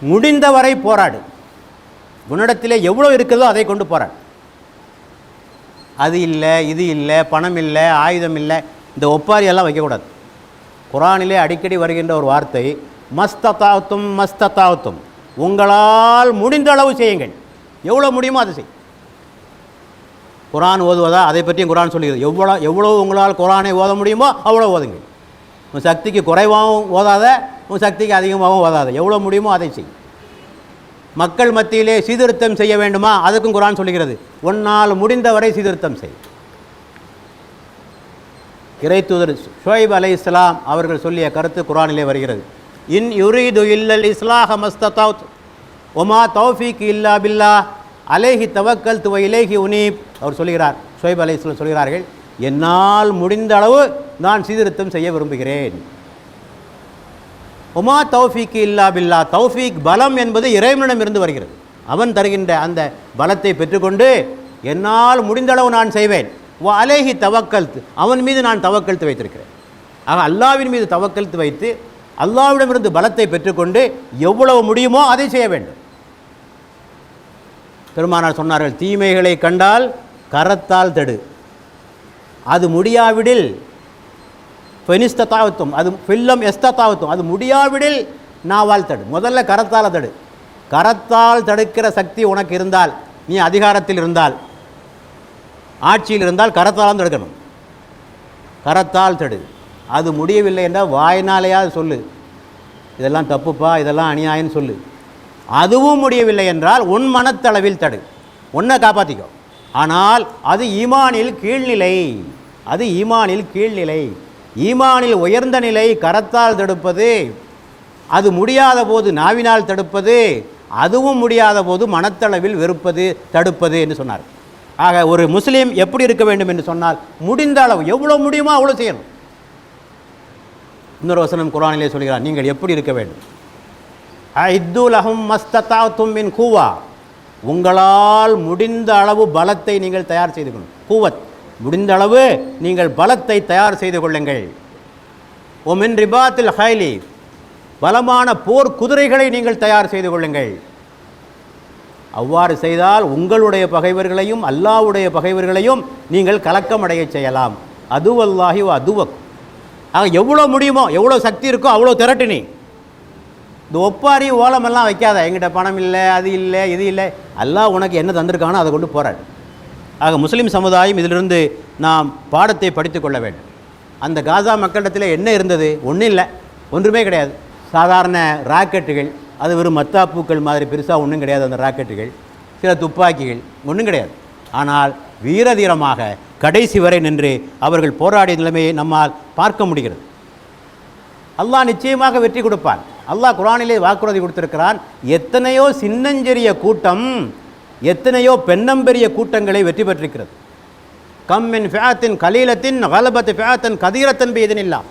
முடிந்தவரை போராடு. உன்னிடத்திலே எவ்வளோ இருக்கிறதோ அதை கொண்டு போராடு. அது இல்லை, இது இல்லை, பணம் இல்லை, ஆயுதம் இல்லை, இந்த ஒப்பாரியெல்லாம் வைக்கக்கூடாது. குரானிலே அடிக்கடி வருகின்ற ஒரு வார்த்தை மஸ்ததாவுத்தும் மஸ்ததாவுத்தும், உங்களால் முடிந்த அளவு செய்யுங்கள். எவ்வளோ முடியுமோ அதை செய். குரான் ஓதுவதா, அதை பற்றியும் குரான் சொல்லுகிறது. எவ்வளோ உங்களால் குரானை ஓத முடியுமோ அவ்வளோ ஓதுங்கள். உன் சக்திக்கு குறைவாகவும் ஓதாத, உன் சக்திக்கு அதிகமாகவும் ஓதாத. எவ்வளோ முடியுமோ அதை செய். மக்கள் மத்தியிலே சீர்திருத்தம் செய்ய வேண்டுமா, அதுக்கும் குரான் சொல்லுகிறது. உன்னால் முடிந்தவரை சீர்திருத்தம் செய். இறை தூதர் ஷுஐப் அலைஹிஸ்ஸலாம் அவர்கள் சொல்லிய கருத்து குரானிலே வருகிறது. இன் யுரீது இல்லல் இஸ்லாஹ மஸ்ததௌத் ஒமா தௌஃபீக் இல்லா பில்லாஹ் அலைஹி தவக்கல்து வ இலைஹி உனீப். அவர் சொல்கிறார், ஷுஐப் அலைஹிஸ்ஸலாம் சொல்கிறார்கள், என்னால் முடிந்த அளவு நான் சீர்திருத்தம் செய்ய விரும்புகிறேன். ஒமா தௌஃபீக் இல்லா பில்லா, தௌஃபீக் பலம் என்பது இறைவனிடம் இருந்து வருகிறது. அவன் தருகின்ற அந்த பலத்தை பெற்றுக்கொண்டு என்னால் முடிந்தளவு நான் செய்வேன். வ அலைஹி தவக்கல்து, அவன் மீது நான் தவக்கல்த்து வைத்திருக்கிறேன். ஆக அல்லாவின் மீது தவக்கல்த்து வைத்து அல்லாவிடமிருந்து பலத்தை பெற்றுக்கொண்டு எவ்வளவு முடியுமோ அதை செய்ய வேண்டும். பெருமானார் சொன்னார்கள், தீமைகளை கண்டால் கரத்தால் தடு, அது முடியாவிடில் ஃபெனிஸ்தத்தாவத்தும், அது ஃபில்லம் எஸ்தத்தாவத்தும், அது முடியாவிடில் நாவால் தடு. முதல்ல கரத்தால் தடு. கரத்தால் தடுக்கிற சக்தி உனக்கு இருந்தால், நீ அதிகாரத்தில் இருந்தால், ஆட்சியில் இருந்தால் கரத்தால் தடுக்கணும். கரத்தால் தடு. அது முடியவில்லை என்றால் வாயினாலேயாவது சொல்லு, இதெல்லாம் தப்புப்பா, இதெல்லாம் அநியாயம்னு சொல்லு. அதுவும் முடியவில்லை என்றால் உன் மனத்தளவில் தடு, உன்னை காப்பாற்றிக்கோ. ஆனால் அது ஈமானில் கீழ்நிலை, அது ஈமானில் கீழ்நிலை. ஈமானில் உயர்ந்த நிலை கரத்தால் தடுப்பது, அது முடியாத போது நாவினால் தடுப்பது, அதுவும் முடியாத போது மனத்தளவில் வெறுப்பது, தடுப்பது என்று சொன்னார். ஆக ஒரு முஸ்லீம் எப்படி இருக்க வேண்டும் என்று சொன்னால், முடிந்த அளவு எவ்வளோ முடியுமோ அவ்வளோ செய்யணும். இன்னொரு வசனம் குர்ஆனிலே சொல்கிறார், நீங்கள் எப்படி இருக்க வேண்டும். அஇத்து லஹும் மஸ்ததாத்தும் மின் குவா, உங்களால் முடிந்த அளவு பலத்தை நீங்கள் தயார் செய்து கொள்ளுங்கள். குவத், முடிந்த அளவு நீங்கள் பலத்தை தயார் செய்து கொள்ளுங்கள். ஒமின் ரிபாத்தில் ஹைலி, பலமான போர் குதிரைகளை நீங்கள் தயார் செய்து கொள்ளுங்கள். அவ்வாறு செய்தால் உங்களுடைய பகைவர்களையும் அல்லாஹ்வுடைய பகைவர்களையும் நீங்கள் கலக்கமடைய செய்யலாம். அதுவல்லாஹி வ அதுவக். ஆக எவ்வளோ முடியுமோ, எவ்வளோ சக்தி இருக்கோ அவ்வளோ திரட்டு. நீ இந்த ஒப்பாரி ஓலமெல்லாம் வைக்காத, எங்கிட்ட பணம் இல்லை, அது இல்லை, இது இல்லை. அல்லாஹ் உனக்கு என்ன தந்திருக்கானோ அதை கொண்டு போராடு. ஆக முஸ்லீம் சமுதாயம் இதிலிருந்து நாம் பாடத்தை படித்து கொள்ள வேண்டும். அந்த காசா மக்களிடத்தில் என்ன இருந்தது? ஒன்றும் இல்லை, ஒன்றுமே கிடையாது. சாதாரண ராக்கெட்டுகள், அது வெறும் மத்தாப்பூக்கள் மாதிரி பெருசாக ஒன்றும் கிடையாது. அந்த ராக்கெட்டுகள், சில துப்பாக்கிகள், ஒன்றும் கிடையாது. ஆனால் வீரதீரமாக கடைசி வரை நின்று அவர்கள் போராடிய நிலைமையை நம்மால் பார்க்க முடிகிறது. அல்லாஹ் நிச்சயமாக வெற்றி கொடுப்பான். அல்லாஹ் குர்ஆனிலே வாக்குறுதி கொடுத்திருக்கிறான். எத்தனையோ சின்னஞ்செறிய கூட்டம், எத்தனையோ பெண்ணம்பெரிய கூட்டங்களை வெற்றி பெற்றிருக்கிறது. கம்மின் ஃபிஆத்தின் கலீலத்தின் கலபத் ஃபிஆத்தன் கதீரத்தன் பிஇذنில்லாஹ்.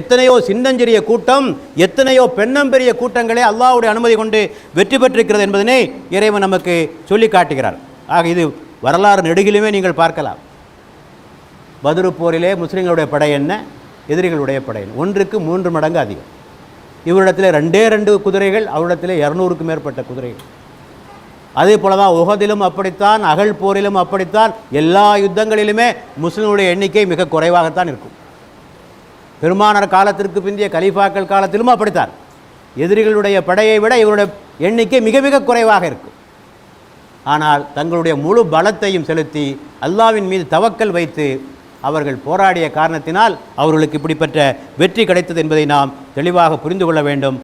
எத்தனையோ சின்னஞ்செறிய கூட்டம், எத்தனையோ பெண்ணம்பெரிய கூட்டங்களே அல்லாஹ்வுடைய அனுமதி கொண்டு வெற்றி பெற்றிருக்கிறது என்பதனை இறைவன் நமக்கு சொல்லி காட்டுகிறார். ஆக இது வரலாறு நெடுகிலுமே நீங்கள் பார்க்கலாம். பத்ரு போரிலே முஸ்லீம்களுடைய படை என்ன, எதிரிகளுடைய படை என்ன, 1க்கு 3 மடங்கு அதிகம். இவரிடத்தில் 2 குதிரைகள், அவரிடத்தில் 200க்கும் மேற்பட்ட குதிரைகள். அதே போல தான் உஹதிலும் அப்படித்தான், அகல் போரிலும் அப்படித்தான். எல்லா யுத்தங்களிலுமே முஸ்லிம்களுடைய எண்ணிக்கை மிக குறைவாகத்தான் இருக்கும். பெருமானார் காலத்திற்கு பிந்தைய கலீஃபாக்கள் காலத்திலும் அப்படித்தான். எதிரிகளுடைய படையை விட இவருடைய எண்ணிக்கை மிக மிக குறைவாக இருக்கும். ஆனால் தங்களுடைய முழு பலத்தையும் செலுத்தி அல்லாஹ்வின் மீது தவக்கல் வைத்து அவர்கள் போராடிய காரணத்தினால் அவர்களுக்கு இப்படிப்பட்ட வெற்றி கிடைத்தது என்பதை நாம் தெளிவாக புரிந்து கொள்ள வேண்டும்.